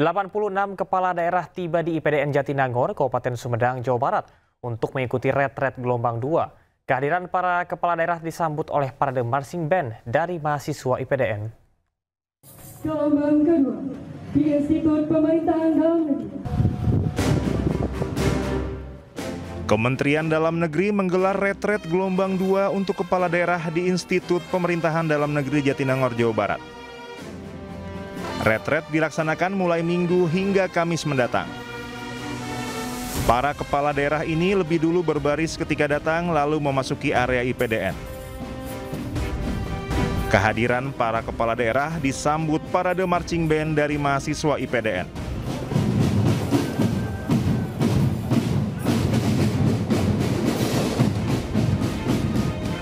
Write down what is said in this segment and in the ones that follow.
86 kepala daerah tiba di IPDN Jatinangor, Kabupaten Sumedang, Jawa Barat untuk mengikuti retret gelombang 2. Kehadiran para kepala daerah disambut oleh parade marching band dari mahasiswa IPDN. Gelombang kedua di Institut Pemerintahan Dalam Negeri. Kementerian Dalam Negeri menggelar retret gelombang 2 untuk kepala daerah di Institut Pemerintahan Dalam Negeri Jatinangor, Jawa Barat. Retret dilaksanakan mulai Minggu hingga Kamis mendatang. Para kepala daerah ini lebih dulu berbaris ketika datang lalu memasuki area IPDN. Kehadiran para kepala daerah disambut parade marching band dari mahasiswa IPDN.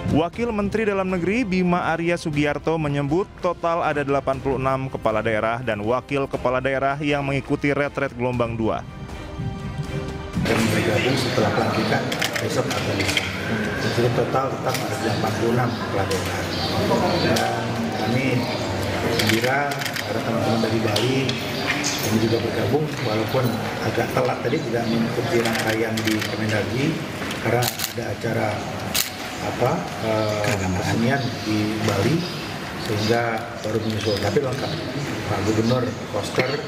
Wakil Menteri Dalam Negeri Bima Arya Sugiarto menyebut total ada 86 kepala daerah dan wakil kepala daerah yang mengikuti retret gelombang 2. Dan bergabung setelah pelantikan besok atau lusa. Jadi total tetap ada 86 kepala daerah. Dan kami gembira para teman-teman dari Bali ini juga bergabung walaupun agak telat tadi tidak mengikuti rangkaian di Kemendagri karena ada acara kesenian di Bali sehingga baru menyusul, tapi lengkap. Pak Gubernur Koster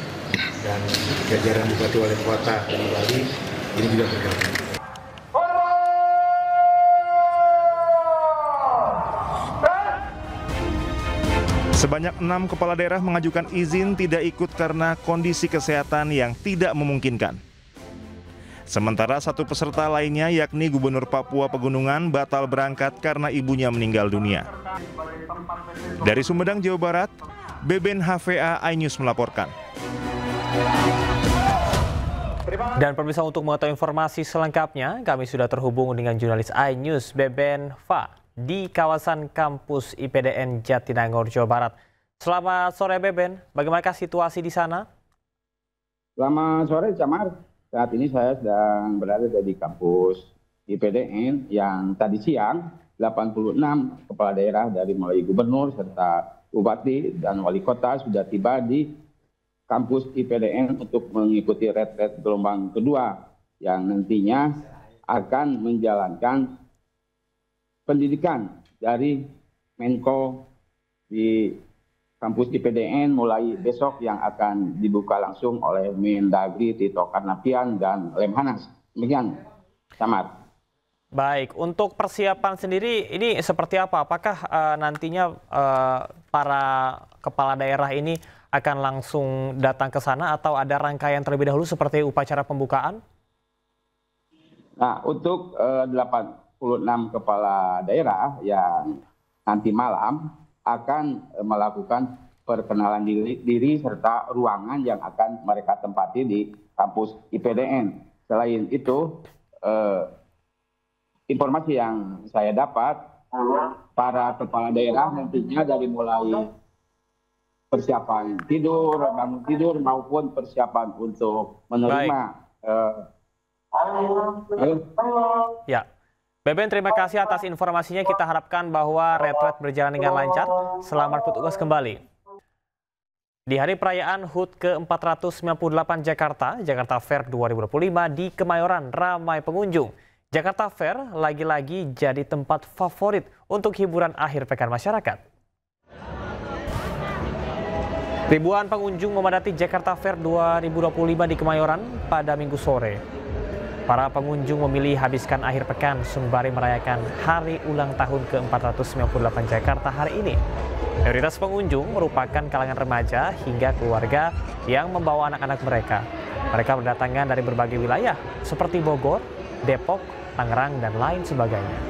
dan jajaran Bupati Wali Kota dari Bali ini juga bergabung. Sebanyak 6 kepala daerah mengajukan izin tidak ikut karena kondisi kesehatan yang tidak memungkinkan. Sementara satu peserta lainnya yakni Gubernur Papua Pegunungan batal berangkat karena ibunya meninggal dunia. Dari Sumedang, Jawa Barat, Beben HVA iNews melaporkan. Dan pemirsa, untuk mengetahui informasi selengkapnya, kami sudah terhubung dengan jurnalis iNews Beben Fa di kawasan kampus IPDN Jatinangor, Jawa Barat. Selamat sore Beben, bagaimanakah situasi di sana? Selamat sore Camar. Saat ini saya sedang berada di kampus IPDN yang tadi siang 86 kepala daerah dari mulai gubernur serta bupati dan wali kota sudah tiba di kampus IPDN untuk mengikuti retret gelombang kedua yang nantinya akan menjalankan pendidikan dari Menko di kampus IPDN mulai besok yang akan dibuka langsung oleh Mendagri Tito Karnavian dan Lemhanas. Demikian, Samad. Baik, untuk persiapan sendiri ini seperti apa? Apakah nantinya para kepala daerah ini akan langsung datang ke sana atau ada rangkaian terlebih dahulu seperti upacara pembukaan? Nah, untuk 86 kepala daerah yang nanti malam akan melakukan perkenalan diri serta ruangan yang akan mereka tempati di kampus IPDN. Selain itu, informasi yang saya dapat, para kepala daerah nantinya dari mulai persiapan tidur, bangun tidur maupun persiapan untuk menerima. Ya. Beben, terima kasih atas informasinya. Kita harapkan bahwa retret berjalan dengan lancar. Selamat bertugas kembali. Di hari perayaan HUT ke-498 Jakarta Fair 2025 di Kemayoran ramai pengunjung. Jakarta Fair lagi-lagi jadi tempat favorit untuk hiburan akhir pekan masyarakat. Ribuan pengunjung memadati Jakarta Fair 2025 di Kemayoran pada Minggu sore. Para pengunjung memilih habiskan akhir pekan sembari merayakan hari ulang tahun ke-498 Jakarta hari ini. Mayoritas pengunjung merupakan kalangan remaja hingga keluarga yang membawa anak-anak mereka. Mereka berdatangan dari berbagai wilayah seperti Bogor, Depok, Tangerang, dan lain sebagainya.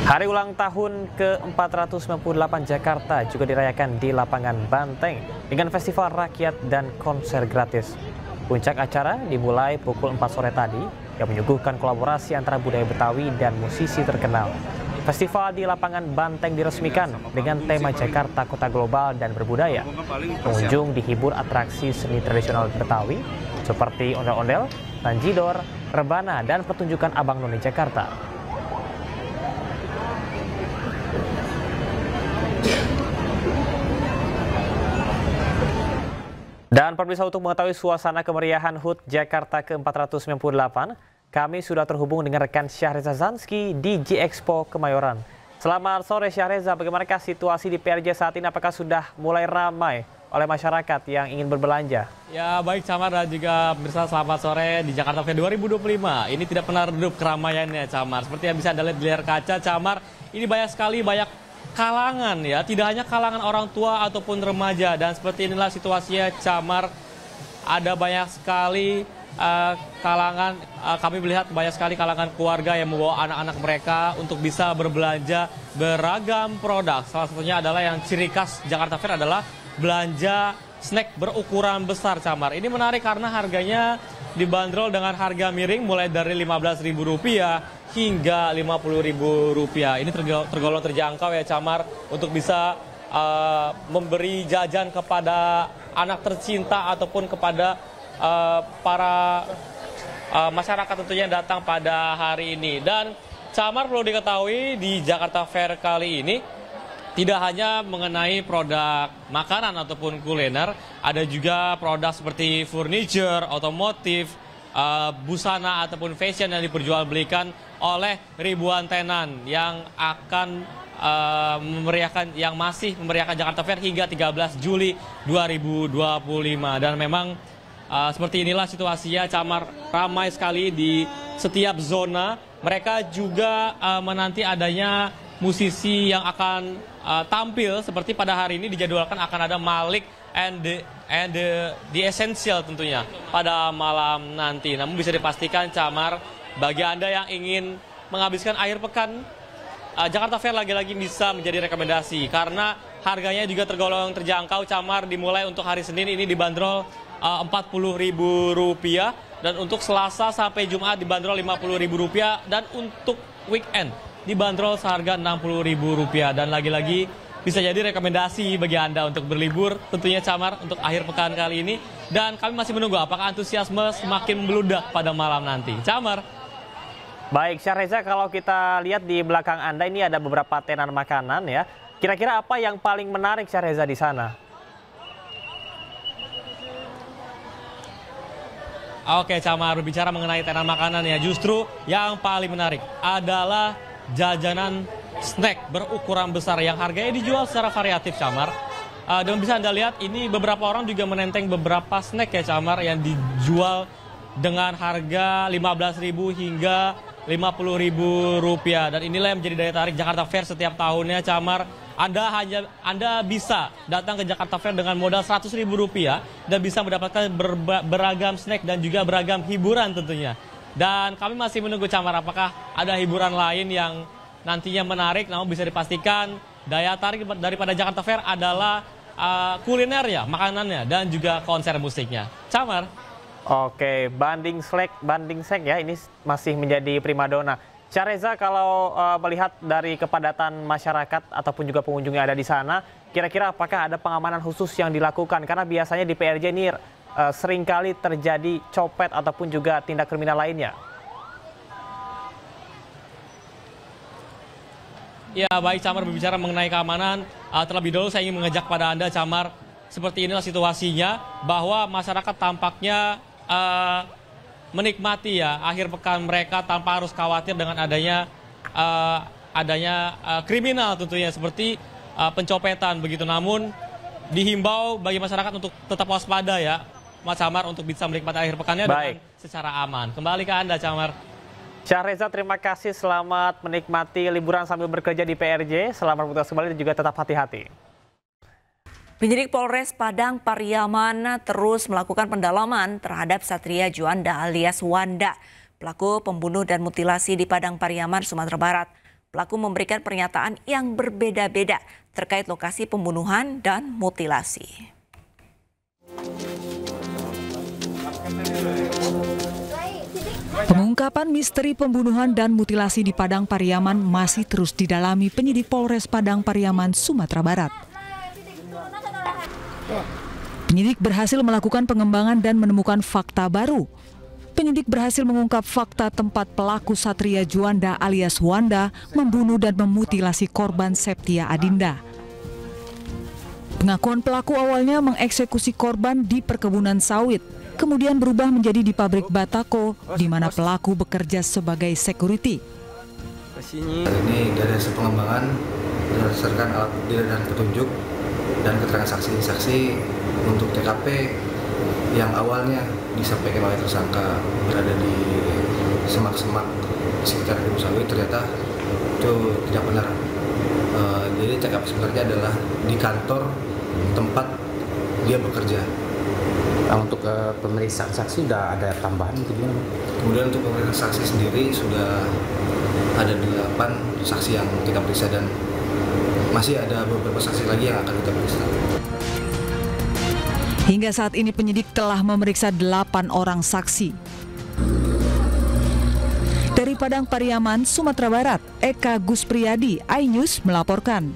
Hari ulang tahun ke-498 Jakarta juga dirayakan di lapangan Banteng dengan festival rakyat dan konser gratis. Puncak acara dimulai pukul 4 sore tadi yang menyuguhkan kolaborasi antara budaya Betawi dan musisi terkenal. Festival di lapangan Banteng diresmikan dengan tema Jakarta Kota Global dan Berbudaya. Pengunjung dihibur atraksi seni tradisional Betawi seperti ondel-ondel, tanjidor, rebana, dan pertunjukan Abang None Jakarta. Dan pemirsa, untuk mengetahui suasana kemeriahan HUT Jakarta ke-498, kami sudah terhubung dengan rekan Syahreza Zanski di G-Expo Kemayoran. Selamat sore Syahreza, bagaimanakah situasi di PRJ saat ini? Apakah sudah mulai ramai oleh masyarakat yang ingin berbelanja? Ya baik Camar dan juga pemirsa, selamat sore di Jakarta Fair 2025. Ini tidak pernah redup keramaiannya Camar. Seperti yang bisa Anda lihat di layar kaca Camar, ini banyak sekali kalangan ya, tidak hanya kalangan orang tua ataupun remaja, dan seperti inilah situasinya Camar. Ada banyak sekali kalangan, kami melihat banyak sekali kalangan keluarga yang membawa anak-anak mereka untuk bisa berbelanja beragam produk. Salah satunya adalah yang ciri khas Jakarta Fair adalah belanja snack berukuran besar Camar. Ini menarik karena harganya dibanderol dengan harga miring mulai dari Rp15.000 hingga Rp50.000. Ini tergolong terjangkau ya Camar, untuk bisa memberi jajan kepada anak tercinta ataupun kepada para masyarakat tentunya yang datang pada hari ini. Dan Camar, perlu diketahui di Jakarta Fair kali ini tidak hanya mengenai produk makanan ataupun kuliner, ada juga produk seperti furniture, otomotif, busana ataupun fashion yang diperjualbelikan oleh ribuan tenan yang akan masih memeriahkan Jakarta Fair hingga 13 Juli 2025. Dan memang seperti inilah situasinya Camar, ramai sekali di setiap zona. Mereka juga menanti adanya musisi yang akan tampil, seperti pada hari ini dijadwalkan akan ada Malik and the Essential tentunya pada malam nanti. Namun bisa dipastikan Camar, bagi Anda yang ingin menghabiskan akhir pekan, Jakarta Fair lagi-lagi bisa menjadi rekomendasi karena harganya juga tergolong terjangkau Camar. Dimulai untuk hari Senin ini dibanderol Rp40.000, dan untuk Selasa sampai Jumat dibanderol Rp50.000, dan untuk weekend dibanderol seharga Rp60.000. Dan lagi-lagi bisa jadi rekomendasi bagi Anda untuk berlibur tentunya Camar untuk akhir pekan kali ini. Dan kami masih menunggu apakah antusiasme semakin membludak pada malam nanti. Camar. Baik Syahreza, kalau kita lihat di belakang Anda ini ada beberapa tenan makanan ya. Kira-kira apa yang paling menarik Syahreza di sana? Oke Camar, berbicara mengenai tenan makanan ya, justru yang paling menarik adalah jajanan snack berukuran besar yang harganya dijual secara variatif Camar. Dan bisa Anda lihat ini beberapa orang juga menenteng beberapa snack ya Camar yang dijual dengan harga Rp15.000 hingga Rp50.000. Dan inilah yang menjadi daya tarik Jakarta Fair setiap tahunnya Camar. Anda bisa datang ke Jakarta Fair dengan modal Rp100.000 dan bisa mendapatkan beragam snack dan juga beragam hiburan tentunya. Dan kami masih menunggu Camar apakah ada hiburan lain yang nantinya menarik. Namun bisa dipastikan daya tarik daripada Jakarta Fair adalah kulinernya, makanannya, dan juga konser musiknya. Camar. Oke, banding snack ya, ini masih menjadi primadona. Syahreza, kalau melihat dari kepadatan masyarakat ataupun juga pengunjung yang ada di sana, kira-kira apakah ada pengamanan khusus yang dilakukan? Karena biasanya di PRJ ini seringkali terjadi copet ataupun juga tindak kriminal lainnya. Ya baik Camar, berbicara mengenai keamanan, terlebih dahulu saya ingin mengajak pada Anda Camar, seperti inilah situasinya, bahwa masyarakat tampaknya menikmati ya akhir pekan mereka tanpa harus khawatir dengan adanya kriminal tentunya seperti pencopetan begitu. Namun dihimbau bagi masyarakat untuk tetap waspada ya Mas Camar, untuk bisa menikmati akhir pekannya dengan secara aman. Kembali ke Anda Camar. Syahreza, terima kasih, selamat menikmati liburan sambil bekerja di PRJ. Selamat bertugas kembali dan juga tetap hati-hati. Penyidik Polres Padang Pariaman terus melakukan pendalaman terhadap Satria Juanda alias Wanda, pelaku pembunuh dan mutilasi di Padang Pariaman, Sumatera Barat. Pelaku memberikan pernyataan yang berbeda-beda terkait lokasi pembunuhan dan mutilasi. Pengungkapan misteri pembunuhan dan mutilasi di Padang Pariaman masih terus didalami penyidik Polres Padang Pariaman, Sumatera Barat. Penyidik berhasil melakukan pengembangan dan menemukan fakta baru. Penyidik berhasil mengungkap fakta tempat pelaku Satria Juanda alias Wanda membunuh dan memutilasi korban Septia Adinda. Pengakuan pelaku awalnya mengeksekusi korban di perkebunan sawit, kemudian berubah menjadi di pabrik batako, di mana pelaku bekerja sebagai security. Ini dari hasil pengembangan berdasarkan alat bukti dan petunjuk dan keterangan saksi-saksi untuk TKP yang awalnya disampaikan oleh tersangka berada di semak-semak sekitar Ibu Sawit, ternyata itu tidak benar. Jadi TKP sebenarnya adalah di kantor tempat dia bekerja. Untuk pemeriksaan saksi sudah ada tambahan gitu gimana? Kemudian untuk pemeriksaan saksi sendiri sudah ada 8 saksi yang kita periksa dan masih ada beberapa saksi lagi yang akan kita periksa. Hingga saat ini penyidik telah memeriksa 8 orang saksi. Dari Padang Pariaman, Sumatera Barat, Eka Guspriyadi, iNews melaporkan.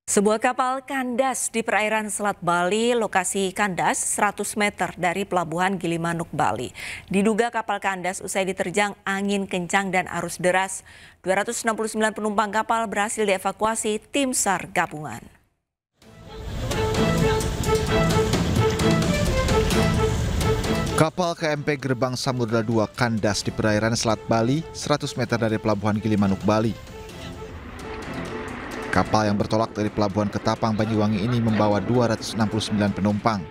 Sebuah kapal kandas di perairan Selat Bali, lokasi kandas 100 meter dari Pelabuhan Gilimanuk, Bali. Diduga kapal kandas usai diterjang angin kencang dan arus deras. 269 penumpang kapal berhasil dievakuasi tim SAR gabungan. Kapal KMP Gerbang Samudra 2 kandas di perairan Selat Bali, 100 meter dari Pelabuhan Gilimanuk, Bali. Kapal yang bertolak dari Pelabuhan Ketapang, Banyuwangi ini membawa 269 penumpang.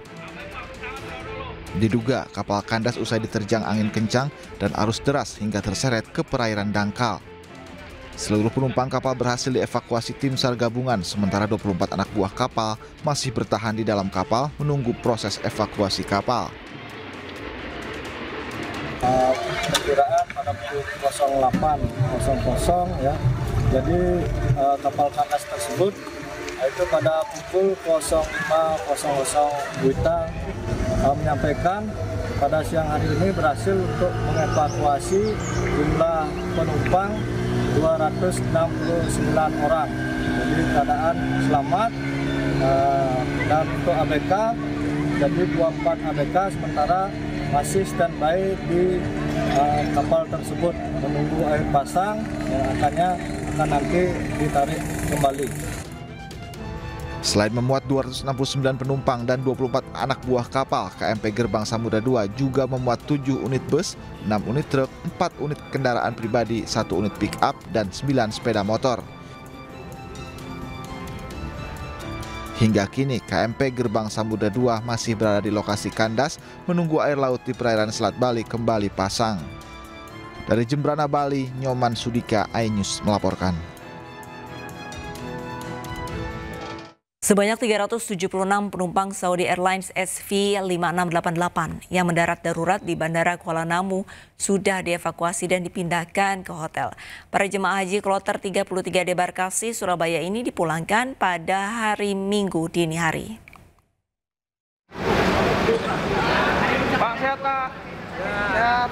Diduga kapal kandas usai diterjang angin kencang dan arus deras hingga terseret ke perairan dangkal. Seluruh penumpang kapal berhasil dievakuasi tim SAR gabungan, sementara 24 anak buah kapal masih bertahan di dalam kapal menunggu proses evakuasi kapal. Perkiraan pada pukul 08.00 ya. Jadi kapal kandas tersebut itu pada pukul 05.00 WITA menyampaikan pada siang hari ini berhasil untuk mengevakuasi jumlah penumpang 269 orang. Jadi keadaan selamat dan untuk ABK jadi 24 ABK sementara masih standby di kapal tersebut menunggu air pasang yang akan nanti ditarik kembali. Selain memuat 269 penumpang dan 24 anak buah kapal, KMP Gerbang Samudra 2 juga memuat 7 unit bus, 6 unit truk, 4 unit kendaraan pribadi, 1 unit pick-up, dan 9 sepeda motor. Hingga kini, KMP Gerbang Samudra 2 masih berada di lokasi kandas menunggu air laut di perairan Selat Bali kembali pasang. Dari Jembrana, Bali, Nyoman Sudika, iNews melaporkan. Sebanyak 376 penumpang Saudi Airlines SV5688 yang mendarat darurat di Bandara Kuala Namu sudah dievakuasi dan dipindahkan ke hotel. Para jemaah haji kloter 33 debarkasi Surabaya ini dipulangkan pada hari Minggu dini hari. Pak, sehat Pak? Sehat.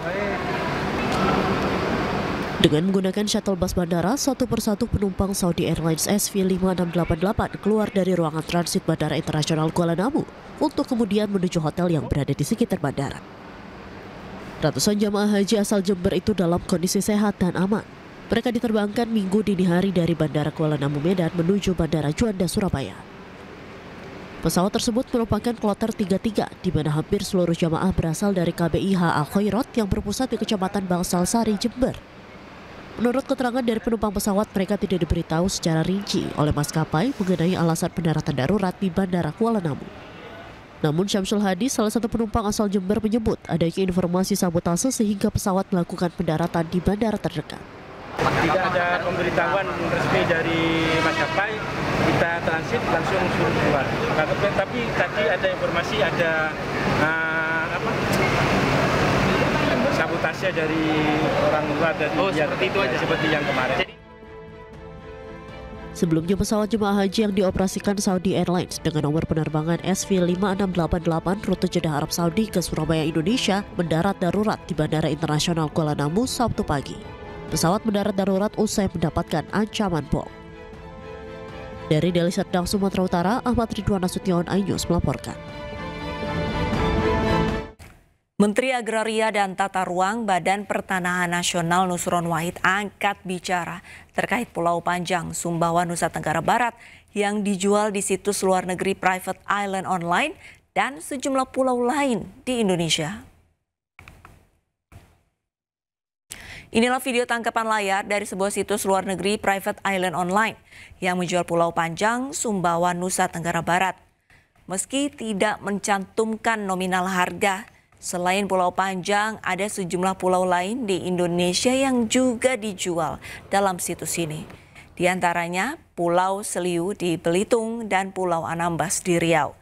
Dengan menggunakan shuttle bus bandara, satu persatu penumpang Saudi Airlines SV5688 keluar dari ruangan transit Bandara Internasional Kuala Namu untuk kemudian menuju hotel yang berada di sekitar bandara. Ratusan jamaah haji asal Jember itu dalam kondisi sehat dan aman. Mereka diterbangkan Minggu dini hari dari Bandara Kuala Namu Medan menuju Bandara Juanda Surabaya. Pesawat tersebut merupakan kloter 33, di mana hampir seluruh jamaah berasal dari KBI HA Khairat yang berpusat di Kecamatan Bangsal Sari, Jember. Menurut keterangan dari penumpang pesawat, mereka tidak diberitahu secara rinci oleh maskapai mengenai alasan pendaratan darurat di Bandara Kuala Namu. Namun Syamsul Hadi, salah satu penumpang asal Jember, menyebut adanya informasi sabotase sehingga pesawat melakukan pendaratan di bandara terdekat. Tidak ada pemberitahuan resmi dari maskapai, kita transit langsung suruh keluar. Tapi tadi ada informasi ada sabotase dari orang luar dari seperti itu aja, seperti yang kemarin. Sebelumnya pesawat jemaah haji yang dioperasikan Saudi Airlines dengan nomor penerbangan SV5688 rute Jeddah Arab Saudi ke Surabaya, Indonesia mendarat darurat di Bandara Internasional Kuala Namu Sabtu pagi. Pesawat mendarat darurat usai mendapatkan ancaman bom. Dari Deli Serdang, Sumatera Utara, Ahmad Ridwan Nasution, iNews melaporkan. Menteri Agraria dan Tata Ruang Badan Pertanahan Nasional Nusron Wahid angkat bicara terkait Pulau Panjang, Sumbawa, Nusa Tenggara Barat yang dijual di situs luar negeri Private Island Online dan sejumlah pulau lain di Indonesia. Inilah video tangkapan layar dari sebuah situs luar negeri Private Island Online yang menjual Pulau Panjang, Sumbawa, Nusa Tenggara Barat. Meski tidak mencantumkan nominal harga, selain Pulau Panjang, ada sejumlah pulau lain di Indonesia yang juga dijual dalam situs ini. Di antaranya Pulau Seliu di Belitung dan Pulau Anambas di Riau.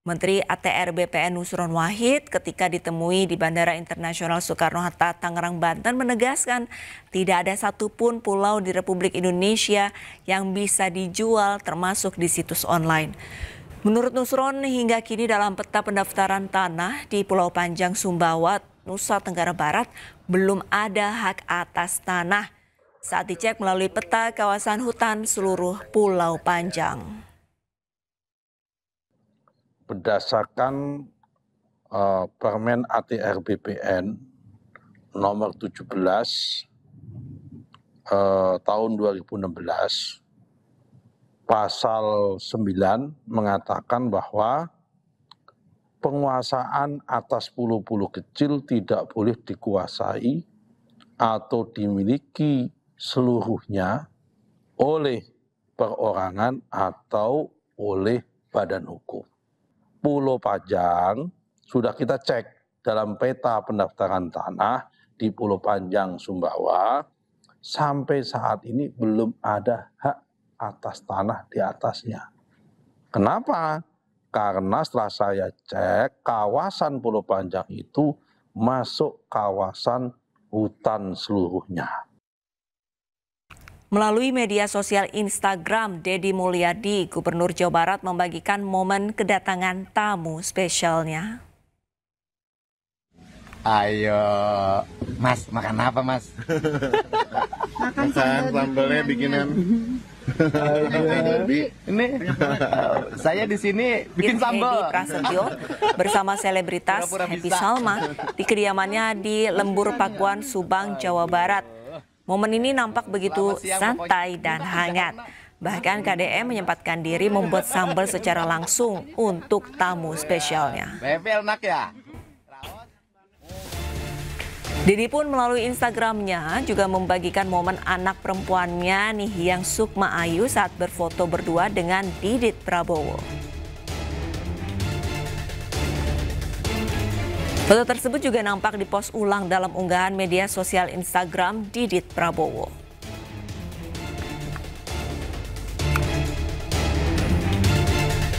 Menteri ATR BPN Nusron Wahid ketika ditemui di Bandara Internasional Soekarno-Hatta, Tangerang, Banten menegaskan tidak ada satupun pulau di Republik Indonesia yang bisa dijual termasuk di situs online. Menurut Nusron, hingga kini dalam peta pendaftaran tanah di Pulau Panjang, Sumbawa, Nusa Tenggara Barat belum ada hak atas tanah saat dicek melalui peta kawasan hutan seluruh Pulau Panjang. Berdasarkan Permen ATR BPN nomor 17 tahun 2016, pasal 9 mengatakan bahwa penguasaan atas pulau-pulau kecil tidak boleh dikuasai atau dimiliki seluruhnya oleh perorangan atau oleh badan hukum. Pulau Panjang sudah kita cek dalam peta pendaftaran tanah di Pulau Panjang, Sumbawa, sampai saat ini belum ada hak atas tanah di atasnya. Kenapa? Karena setelah saya cek, kawasan Pulau Panjang itu masuk kawasan hutan seluruhnya. Melalui media sosial Instagram, Deddy Mulyadi, Gubernur Jawa Barat, membagikan momen kedatangan tamu spesialnya. Ayo, Mas, makan apa, Mas? Makan sambelnya bikinan. Ini saya di sini bikin sambal. Prasetyo bersama selebritas Happy Salma di kediamannya di Lembur Pakuan, Subang, Jawa Barat. Momen ini nampak begitu santai dan hangat. Bahkan KDM menyempatkan diri membuat sambal secara langsung untuk tamu spesialnya. Bebel nak ya. Deddy pun melalui Instagramnya juga membagikan momen anak perempuannya Nihyang Sukma Ayu saat berfoto berdua dengan Didit Prabowo. Foto tersebut juga nampak dipost ulang dalam unggahan media sosial Instagram Didit Prabowo.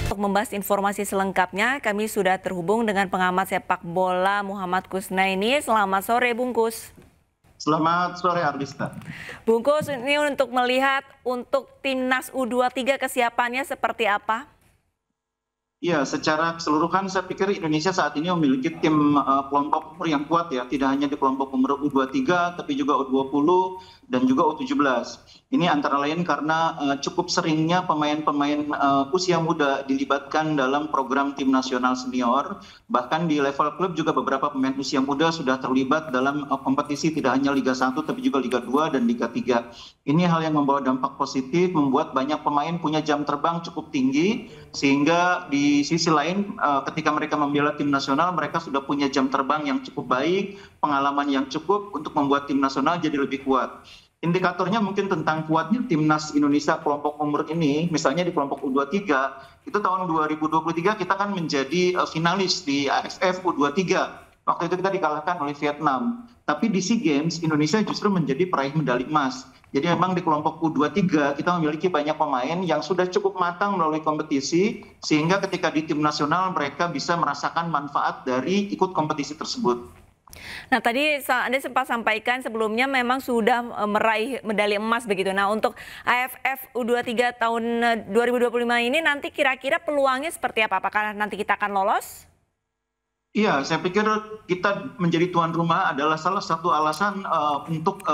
Untuk membahas informasi selengkapnya, kami sudah terhubung dengan pengamat sepak bola Muhammad Kusnaini. Selamat sore, Bungkus. Selamat sore, Arlista. Bungkus, ini untuk melihat untuk timnas U23 kesiapannya seperti apa? Ya, secara keseluruhan saya pikir Indonesia saat ini memiliki tim kelompok umur yang kuat ya. Tidak hanya di kelompok umur U23, tapi juga U20 dan juga U17. Ini antara lain karena cukup seringnya pemain-pemain usia muda dilibatkan dalam program tim nasional senior. Bahkan di level klub juga beberapa pemain usia muda sudah terlibat dalam kompetisi tidak hanya Liga 1 tapi juga Liga 2 dan Liga 3. Ini hal yang membawa dampak positif, membuat banyak pemain punya jam terbang cukup tinggi, sehingga di sisi lain ketika mereka membela tim nasional, mereka sudah punya jam terbang yang cukup baik, pengalaman yang cukup untuk membuat tim nasional jadi lebih kuat. Indikatornya mungkin tentang kuatnya timnas Indonesia kelompok umur ini, misalnya di kelompok U23, itu tahun 2023 kita kan menjadi finalis di AFF U23. Waktu itu kita dikalahkan oleh Vietnam. Tapi di SEA Games, Indonesia justru menjadi peraih medali emas. Jadi memang di kelompok U23 kita memiliki banyak pemain yang sudah cukup matang melalui kompetisi, sehingga ketika di tim nasional mereka bisa merasakan manfaat dari ikut kompetisi tersebut. Nah, tadi Anda sempat sampaikan sebelumnya memang sudah meraih medali emas begitu. Nah, untuk AFF U23 tahun 2025 ini nanti kira-kira peluangnya seperti apa? Apakah nanti kita akan lolos? Iya, saya pikir kita menjadi tuan rumah adalah salah satu alasan untuk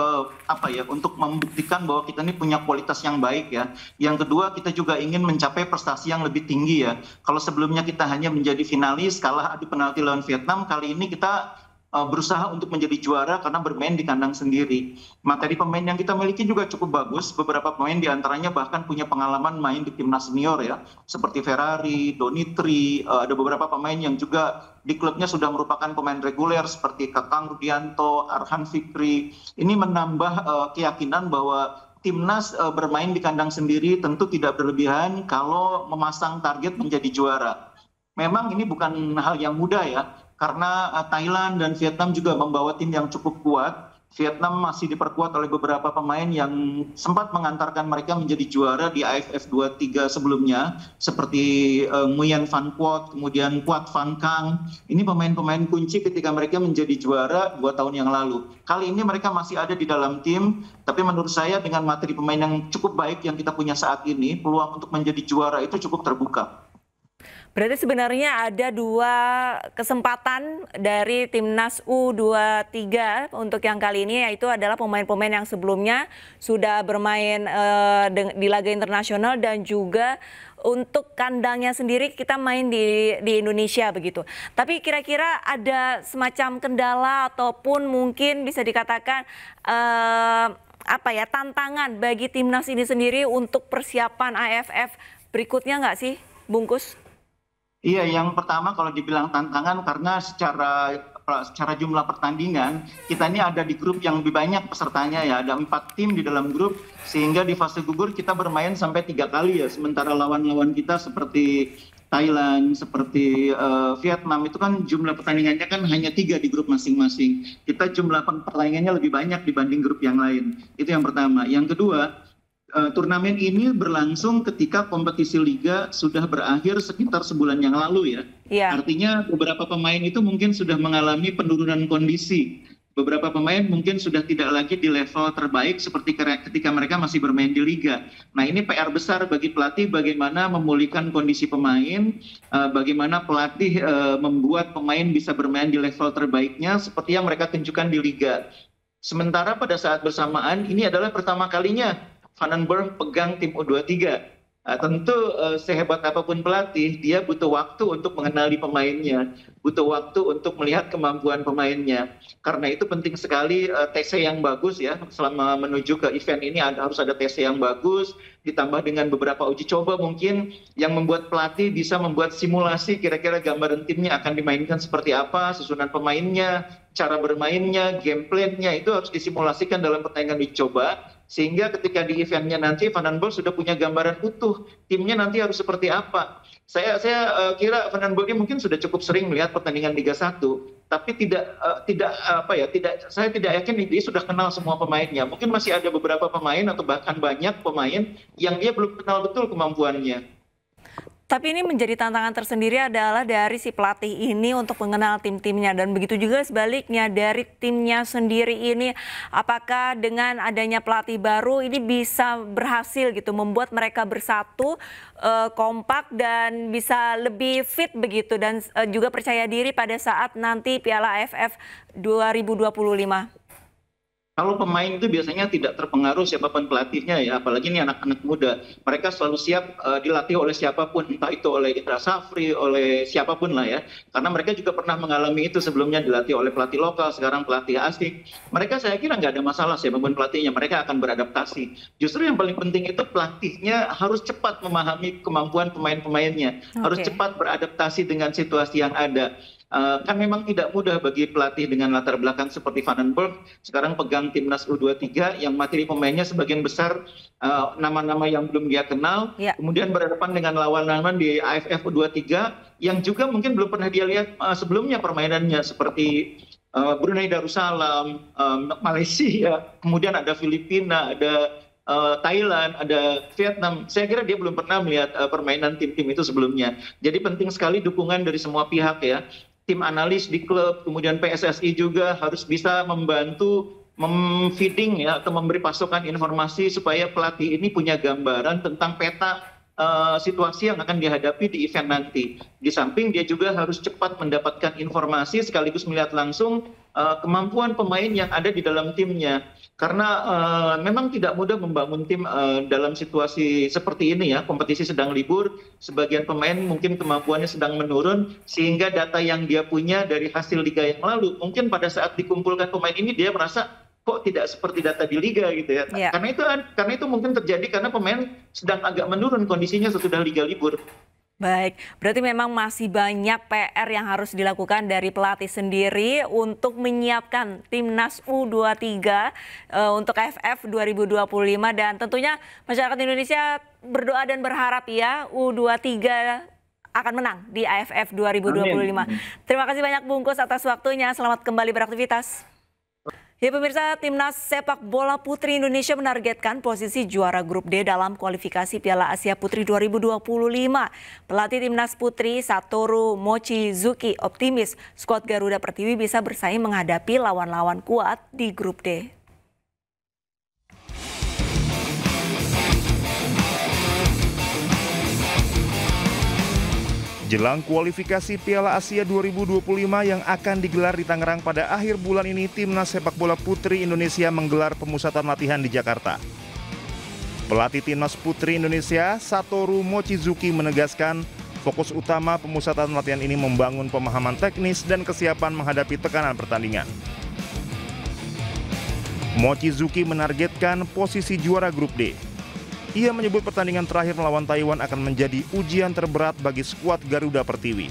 untuk membuktikan bahwa kita ini punya kualitas yang baik ya. Yang kedua, kita juga ingin mencapai prestasi yang lebih tinggi ya. Kalau sebelumnya kita hanya menjadi finalis, kalah adu penalti lawan Vietnam, kali ini kita berusaha untuk menjadi juara karena bermain di kandang sendiri. Materi pemain yang kita miliki juga cukup bagus. Beberapa pemain diantaranya bahkan punya pengalaman main di timnas senior ya, seperti Ferrari, Donitri. Ada beberapa pemain yang juga di klubnya sudah merupakan pemain reguler seperti Kakang Rudianto, Arhan Fikri. Ini menambah keyakinan bahwa timnas bermain di kandang sendiri tentu tidak berlebihan kalau memasang target menjadi juara. Memang ini bukan hal yang mudah ya, karena Thailand dan Vietnam juga membawa tim yang cukup kuat. Vietnam masih diperkuat oleh beberapa pemain yang sempat mengantarkan mereka menjadi juara di AFF 23 sebelumnya, seperti Nguyen Van Quoc, kemudian Quat Van Kang. Ini pemain-pemain kunci ketika mereka menjadi juara 2 tahun yang lalu. Kali ini mereka masih ada di dalam tim, tapi menurut saya dengan materi pemain yang cukup baik yang kita punya saat ini, peluang untuk menjadi juara itu cukup terbuka. Berarti sebenarnya ada 2 kesempatan dari Timnas U23 untuk yang kali ini, yaitu adalah pemain-pemain yang sebelumnya sudah bermain di laga internasional dan juga untuk kandangnya sendiri kita main di Indonesia begitu. Tapi kira-kira ada semacam kendala ataupun mungkin bisa dikatakan tantangan bagi Timnas ini sendiri untuk persiapan AFF berikutnya nggak sih, Bungkus? Iya, yang pertama kalau dibilang tantangan karena secara jumlah pertandingan kita ini ada di grup yang lebih banyak pesertanya ya, ada 4 tim di dalam grup, sehingga di fase gugur kita bermain sampai 3 kali ya, sementara lawan-lawan kita seperti Thailand, seperti Vietnam itu kan jumlah pertandingannya kan hanya 3 di grup masing-masing. Kita jumlah pertandingannya lebih banyak dibanding grup yang lain. Itu yang pertama. Yang kedua, turnamen ini berlangsung ketika kompetisi liga sudah berakhir sekitar sebulan yang lalu ya. Artinya beberapa pemain itu mungkin sudah mengalami penurunan kondisi. Beberapa pemain mungkin sudah tidak lagi di level terbaik seperti ketika mereka masih bermain di liga. Nah, ini PR besar bagi pelatih bagaimana memulihkan kondisi pemain, bagaimana pelatih membuat pemain bisa bermain di level terbaiknya seperti yang mereka tunjukkan di liga. Sementara pada saat bersamaan ini adalah pertama kalinya Van den Berg pegang tim U23. Tentu sehebat apapun pelatih, dia butuh waktu untuk mengenali pemainnya, butuh waktu untuk melihat kemampuan pemainnya. Karena itu penting sekali TC yang bagus ya, selama menuju ke event ini harus ada TC yang bagus, ditambah dengan beberapa uji coba mungkin yang membuat pelatih bisa membuat simulasi kira-kira gambaran timnya akan dimainkan seperti apa, susunan pemainnya, cara bermainnya, game plan-nya itu harus disimulasikan dalam pertandingan uji coba. Sehingga ketika di eventnya nanti Van den Berg sudah punya gambaran utuh timnya nanti harus seperti apa. Saya kira Van den Berg mungkin sudah cukup sering melihat pertandingan Liga 1, tapi saya tidak yakin dia sudah kenal semua pemainnya. Mungkin masih ada beberapa pemain atau bahkan banyak pemain yang dia belum kenal betul kemampuannya. Tapi ini menjadi tantangan tersendiri adalah dari si pelatih ini untuk mengenal tim-timnya, dan begitu juga sebaliknya dari timnya sendiri ini, apakah dengan adanya pelatih baru ini bisa berhasil gitu membuat mereka bersatu, kompak dan bisa lebih fit begitu, dan juga percaya diri pada saat nanti Piala AFF 2025. Kalau pemain itu biasanya tidak terpengaruh siapapun pelatihnya ya, apalagi ini anak-anak muda. Mereka selalu siap dilatih oleh siapapun, entah itu oleh Indra Safri, oleh siapapun lah ya. Karena mereka juga pernah mengalami itu sebelumnya, dilatih oleh pelatih lokal, sekarang pelatih asing. Mereka saya kira nggak ada masalah siapapun pelatihnya, mereka akan beradaptasi. Justru yang paling penting itu pelatihnya harus cepat memahami kemampuan pemain-pemainnya, harus cepat beradaptasi dengan situasi yang ada. Kan memang tidak mudah bagi pelatih dengan latar belakang seperti Van den Berg sekarang pegang timnas U23 yang materi pemainnya sebagian besar nama-nama yang belum dia kenal, kemudian berhadapan dengan lawan-lawan di AFF U23 yang juga mungkin belum pernah dia lihat sebelumnya permainannya, seperti Brunei Darussalam, Malaysia, kemudian ada Filipina, ada Thailand, ada Vietnam. Saya kira dia belum pernah melihat permainan tim-tim itu sebelumnya. Jadi penting sekali dukungan dari semua pihak ya. Tim analis di klub, kemudian PSSI juga harus bisa membantu memfeeding ya, atau memberi pasokan informasi supaya pelatih ini punya gambaran tentang peta situasi yang akan dihadapi di event nanti. Di samping dia juga harus cepat mendapatkan informasi sekaligus melihat langsung kemampuan pemain yang ada di dalam timnya. Karena memang tidak mudah membangun tim dalam situasi seperti ini ya, kompetisi sedang libur, sebagian pemain mungkin kemampuannya sedang menurun, sehingga data yang dia punya dari hasil liga yang lalu, mungkin pada saat dikumpulkan pemain ini dia merasa kok tidak seperti data di liga gitu ya. Yeah. Karena itu mungkin terjadi karena pemain sedang agak menurun kondisinya sesudah liga libur. Baik, berarti memang masih banyak PR yang harus dilakukan dari pelatih sendiri untuk menyiapkan timnas U23 untuk AFF 2025 dan tentunya masyarakat Indonesia berdoa dan berharap ya U23 akan menang di AFF 2025. Amin. Terima kasih banyak Bungkus atas waktunya, selamat kembali beraktivitas. Ya pemirsa, timnas sepak bola putri Indonesia menargetkan posisi juara grup D dalam kualifikasi Piala Asia Putri 2025. Pelatih timnas putri Satoru Mochizuki optimis skuad Garuda Pertiwi bisa bersaing menghadapi lawan-lawan kuat di grup D. Jelang kualifikasi Piala Asia 2025 yang akan digelar di Tangerang pada akhir bulan ini, timnas sepak bola putri Indonesia menggelar pemusatan latihan di Jakarta. Pelatih timnas putri Indonesia, Satoru Mochizuki menegaskan, fokus utama pemusatan latihan ini membangun pemahaman teknis dan kesiapan menghadapi tekanan pertandingan. Mochizuki menargetkan posisi juara grup D. Ia menyebut pertandingan terakhir melawan Taiwan akan menjadi ujian terberat bagi skuad Garuda Pertiwi.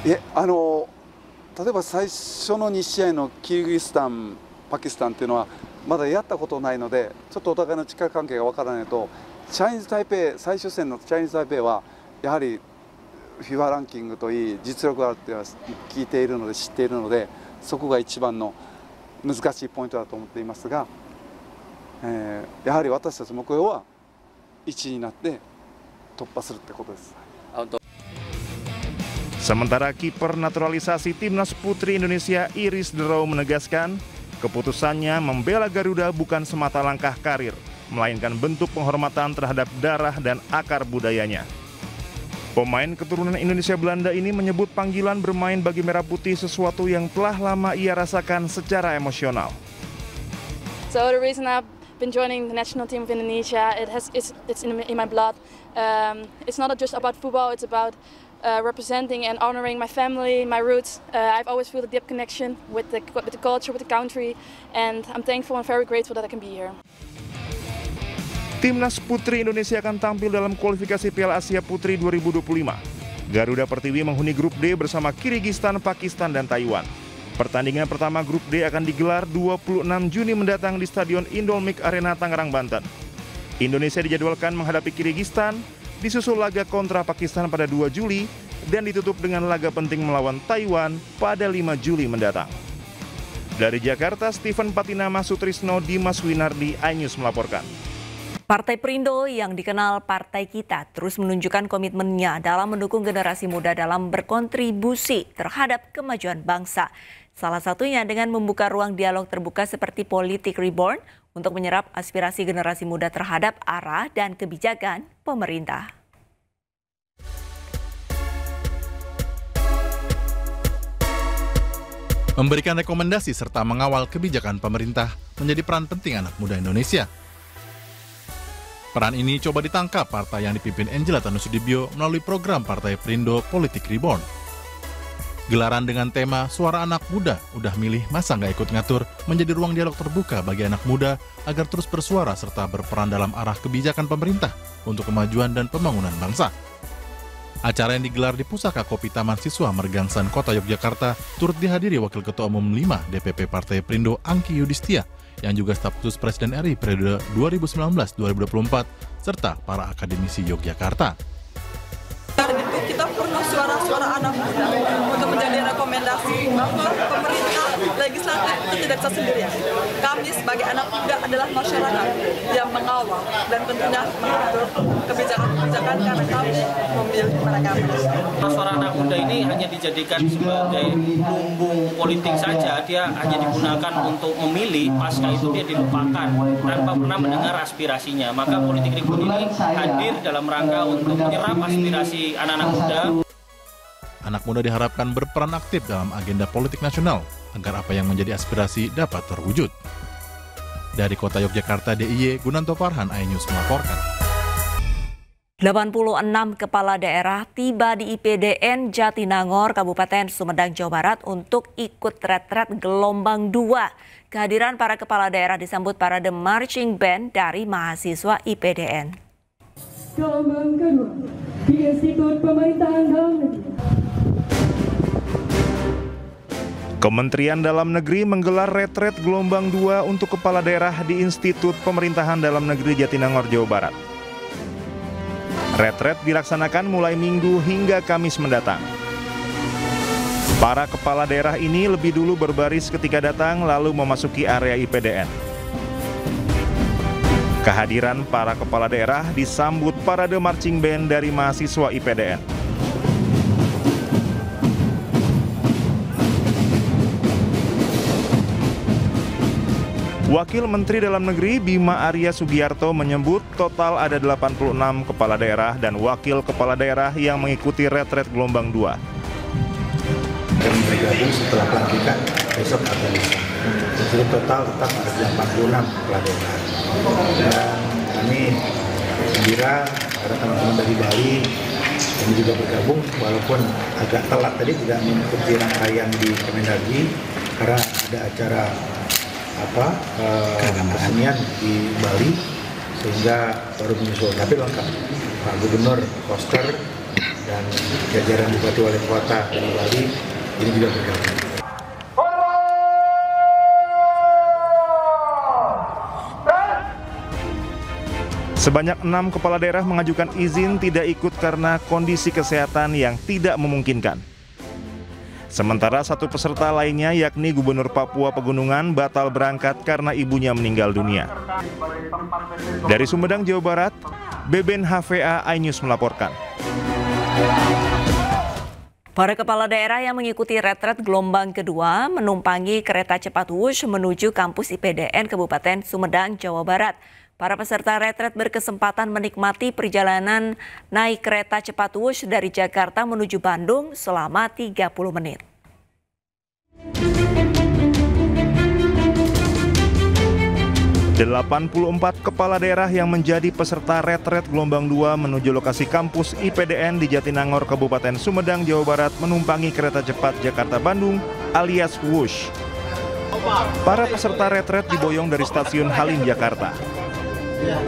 例えば最初の2試合のキルギスタン、パキスタンというのはまだやったことないので、ちょっとお互いの力関係がわからないと、チャイニーズ台北最終戦のチャイニーズ台北はやはり FIFA ランキングといい実力があるって聞いているので知っているので、そこが一番の難しいポイントだと思っていますが。やはり私たち目標は1位になって突破するってことです。Sementara kiper naturalisasi timnas putri Indonesia Iris Derau menegaskan, keputusannya membela Garuda bukan semata langkah karir, melainkan bentuk penghormatan terhadap darah dan akar budayanya. Pemain keturunan Indonesia Belanda ini menyebut panggilan bermain bagi Merah Putih sesuatu yang telah lama ia rasakan secara emosional. So the reason I've been joining the national team of Indonesia, it's in my blood. It's not just about football, it's about representing and honoring my family, my roots. I've always felt a deep connection with the culture, with the country, and I'm thankful and very grateful that I can be here. Timnas Putri Indonesia akan tampil dalam kualifikasi Piala Asia Putri 2025. Garuda Pertiwi menghuni grup D bersama Kirgistan, Pakistan, dan Taiwan. Pertandingan pertama grup D akan digelar 26 Juni mendatang di Stadion Indomik Arena Tangerang, Banten. Indonesia dijadwalkan menghadapi Kirgistan, disusul laga kontra Pakistan pada 2 Juli, dan ditutup dengan laga penting melawan Taiwan pada 5 Juli mendatang. Dari Jakarta, Steven Patinama Sutrisno, Dimas Winardi, iNews melaporkan. Partai Perindo yang dikenal Partai Kita terus menunjukkan komitmennya dalam mendukung generasi muda dalam berkontribusi terhadap kemajuan bangsa. Salah satunya dengan membuka ruang dialog terbuka seperti Politik Reborn untuk menyerap aspirasi generasi muda terhadap arah dan kebijakan pemerintah. Memberikan rekomendasi serta mengawal kebijakan pemerintah menjadi peran penting anak muda Indonesia. Peran ini coba ditangkap partai yang dipimpin Angela Tanusudibio melalui program Partai Perindo Politik Reborn. Gelaran dengan tema Suara Anak Muda, udah milih masa nggak ikut ngatur, menjadi ruang dialog terbuka bagi anak muda agar terus bersuara serta berperan dalam arah kebijakan pemerintah untuk kemajuan dan pembangunan bangsa. Acara yang digelar di Pusaka Kopi Taman Siswa Mergangsan Kota Yogyakarta turut dihadiri Wakil Ketua Umum 5 DPP Partai Perindo Angki Yudhistia yang juga staf khusus Presiden RI periode 2019-2024 serta para akademisi Yogyakarta. Kita perlu suara-suara anak muda untuk menjadi rekomendasi bahwa pemerintah legislatif itu tidak bisa sendirian. Kami sebagai anak muda adalah masyarakat yang mengawal dan tentunya mengatur kebijakan-kebijakan karena kami memilih mereka. Suara anak muda ini hanya dijadikan sebagai lumbung politik saja, dia hanya digunakan untuk memilih, pasca itu dia dilupakan tanpa pernah mendengar aspirasinya. Maka Politik Reborn ini hadir dalam rangka untuk menyerap aspirasi anak-anak muda. anak muda diharapkan berperan aktif dalam agenda politik nasional agar apa yang menjadi aspirasi dapat terwujud. Dari Kota Yogyakarta, DIY Gunanto Farhan, iNews melaporkan. 86 kepala daerah tiba di IPDN Jatinangor, Kabupaten Sumedang, Jawa Barat untuk ikut retret gelombang 2. Kehadiran para kepala daerah disambut parade marching band dari mahasiswa IPDN. Gelombang kedua di Institut Pemerintahan Dalam Negeri. Kementerian Dalam Negeri menggelar retret gelombang 2 untuk kepala daerah di Institut Pemerintahan Dalam Negeri Jatinangor, Jawa Barat. Retret dilaksanakan mulai Minggu hingga Kamis mendatang. Para kepala daerah ini lebih dulu berbaris ketika datang lalu memasuki area IPDN. Kehadiran para kepala daerah disambut parade marching band dari mahasiswa IPDN. Wakil Menteri Dalam Negeri Bima Arya Sugiarto menyebut total ada 86 kepala daerah dan wakil kepala daerah yang mengikuti retret gelombang 2. Dan bergabung setelah pelantikan besok atau lusa. Jadi total tetap ada 86 kepala daerah. Dan kami gembira ada teman-teman dari Bali yang juga bergabung walaupun agak telat tadi tidak mengikuti rangkaian di Kemendagri karena ada acara kesenian di Bali sehingga baru menyusul, tapi lengkap. Pak Gubernur Koster dan jajaran Bupati Wali Kota dari Bali ini juga bergabung. Sebanyak 6 kepala daerah mengajukan izin tidak ikut karena kondisi kesehatan yang tidak memungkinkan. Sementara satu peserta lainnya yakni Gubernur Papua Pegunungan batal berangkat karena ibunya meninggal dunia. Dari Sumedang, Jawa Barat, Beben HVA iNews melaporkan. Para kepala daerah yang mengikuti retret gelombang kedua menumpangi kereta cepat Wush menuju kampus IPDN Kabupaten Sumedang, Jawa Barat. Para peserta retret berkesempatan menikmati perjalanan naik kereta cepat Wush dari Jakarta menuju Bandung selama 30 menit. ...84 kepala daerah yang menjadi peserta retret gelombang 2 menuju lokasi kampus IPDN di Jatinangor, Kabupaten Sumedang, Jawa Barat menumpangi kereta cepat Jakarta-Bandung alias Wush. Para peserta retret diboyong dari stasiun Halim, Jakarta.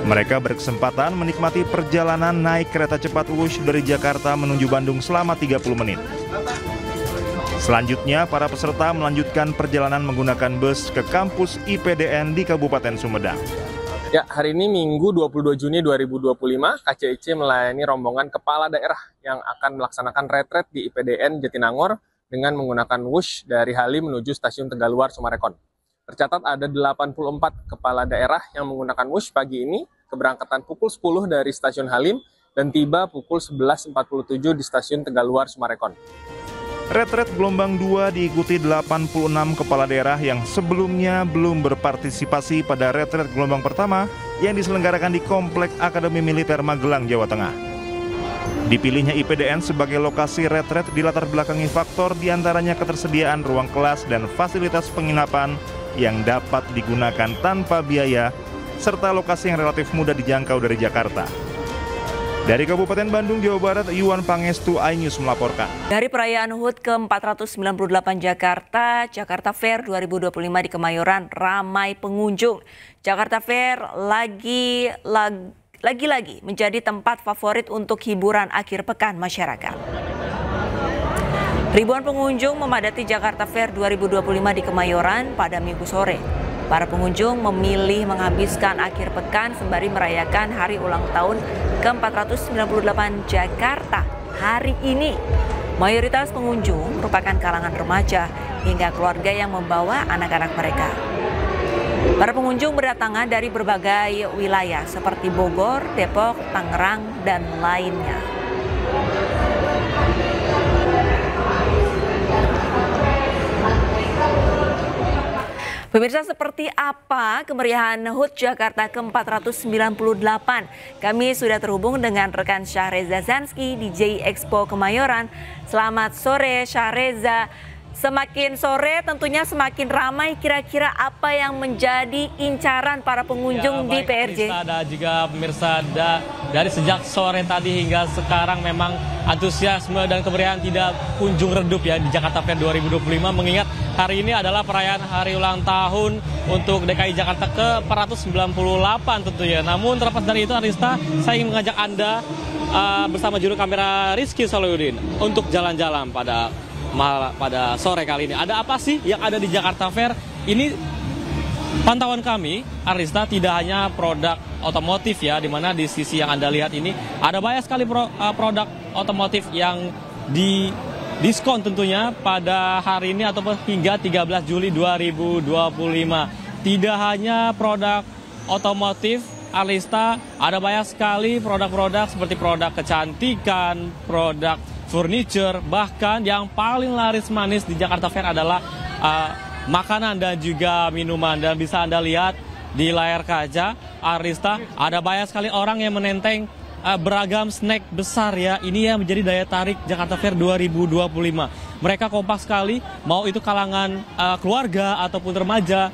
Mereka berkesempatan menikmati perjalanan naik kereta cepat Wush dari Jakarta menuju Bandung selama 30 menit. Selanjutnya, para peserta melanjutkan perjalanan menggunakan bus ke kampus IPDN di Kabupaten Sumedang. Ya, hari ini Minggu 22 Juni 2025, KCIC melayani rombongan kepala daerah yang akan melaksanakan retret di IPDN Jatinangor dengan menggunakan Wush dari Halim menuju stasiun Tegaluar, Sumarekon. Tercatat ada 84 kepala daerah yang menggunakan Wush pagi ini, keberangkatan pukul 10 dari stasiun Halim dan tiba pukul 11.47 di stasiun Tegaluar, Sumarekon. Retret gelombang 2 diikuti 86 kepala daerah yang sebelumnya belum berpartisipasi pada retret gelombang pertama yang diselenggarakan di Komplek Akademi Militer Magelang, Jawa Tengah. Dipilihnya IPDN sebagai lokasi retret dilatar belakangi faktor diantaranya ketersediaan ruang kelas dan fasilitas penginapan yang dapat digunakan tanpa biaya, serta lokasi yang relatif mudah dijangkau dari Jakarta. Dari Kabupaten Bandung, Jawa Barat, Yuan Pangestu, iNews melaporkan. Dari perayaan HUT ke-498 Jakarta, Jakarta Fair 2025 di Kemayoran ramai pengunjung. Jakarta Fair lagi-lagi menjadi tempat favorit untuk hiburan akhir pekan masyarakat. Ribuan pengunjung memadati Jakarta Fair 2025 di Kemayoran pada Minggu sore. Para pengunjung memilih menghabiskan akhir pekan sembari merayakan hari ulang tahun ke-498 Jakarta hari ini. Mayoritas pengunjung merupakan kalangan remaja hingga keluarga yang membawa anak-anak mereka. Para pengunjung berdatangan dari berbagai wilayah seperti Bogor, Depok, Tangerang, dan lainnya. Pemirsa, seperti apa kemeriahan HUT Jakarta ke-498? Kami sudah terhubung dengan rekan Syahreza Zansky di J Expo Kemayoran. Selamat sore Syahreza. Semakin sore tentunya semakin ramai, kira-kira apa yang menjadi incaran para pengunjung di PRJ? Dan juga pemirsa, dari sejak sore tadi hingga sekarang memang antusiasme dan kemeriahan tidak kunjung redup ya di Jakarta Fair 2025, mengingat hari ini adalah perayaan hari ulang tahun untuk DKI Jakarta ke-498 tentunya. Namun terlepas dari itu, Arista, saya ingin mengajak Anda bersama juru kamera Rizky Solihuddin untuk jalan-jalan pada sore kali ini. Ada apa sih yang ada di Jakarta Fair? Ini pantauan kami, Arista, tidak hanya produk otomotif ya, dimana di sisi yang Anda lihat ini ada banyak sekali produk otomotif yang diskon tentunya pada hari ini ataupun hingga 13 Juli 2025. Tidak hanya produk otomotif, Arista, ada banyak sekali produk-produk seperti produk kecantikan, produk furniture, bahkan yang paling laris manis di Jakarta Fair adalah makanan dan juga minuman. Dan bisa Anda lihat di layar kaca, Arista, ada banyak sekali orang yang menenteng beragam snack besar ya. Ini yang menjadi daya tarik Jakarta Fair 2025. Mereka kompak sekali, mau itu kalangan keluarga ataupun remaja,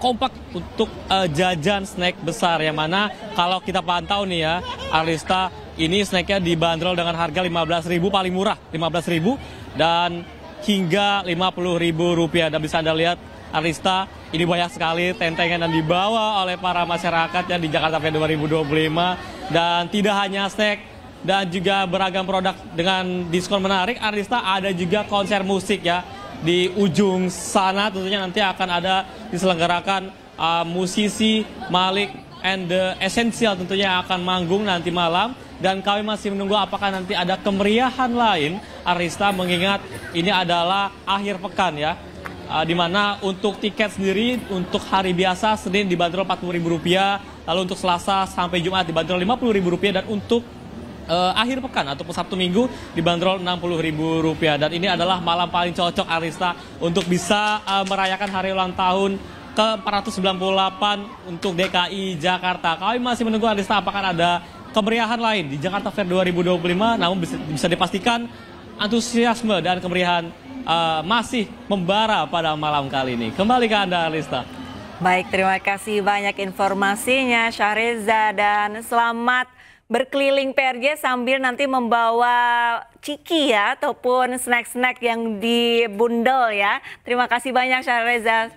kompak untuk jajan snack besar, yang mana kalau kita pantau nih ya, Arista, ini snacknya dibanderol dengan harga 15.000, paling murah 15.000 dan hingga Rp50.000. Dan bisa Anda lihat, Arista, ini banyak sekali tentengan yang dibawa oleh para masyarakat yang di Jakarta Fair 2025. Dan tidak hanya snack dan juga beragam produk dengan diskon menarik, Arista, ada juga konser musik ya. Di ujung sana tentunya nanti akan ada diselenggarakan musisi Malik and the Essential tentunya akan manggung nanti malam. Dan kami masih menunggu apakah nanti ada kemeriahan lain, Arista, mengingat ini adalah akhir pekan ya. Di mana untuk tiket sendiri untuk hari biasa Senin dibanderol Rp40.000, lalu untuk Selasa sampai Jumat dibanderol Rp50.000, dan untuk akhir pekan ataupun Sabtu Minggu dibanderol Rp60.000. Dan ini adalah malam paling cocok, Arista, untuk bisa merayakan hari ulang tahun ke-498 untuk DKI Jakarta. Kami masih menunggu, Arista, apakah ada kemeriahan lain di Jakarta Fair 2025, namun bisa dipastikan antusiasme dan kemeriahan masih membara pada malam kali ini. Kembali ke Anda, Arista. Baik, terima kasih banyak informasinya Syahreza, dan selamat berkeliling PRJ sambil nanti membawa ciki ya, ataupun snack-snack yang dibundel ya. Terima kasih banyak Syahreza.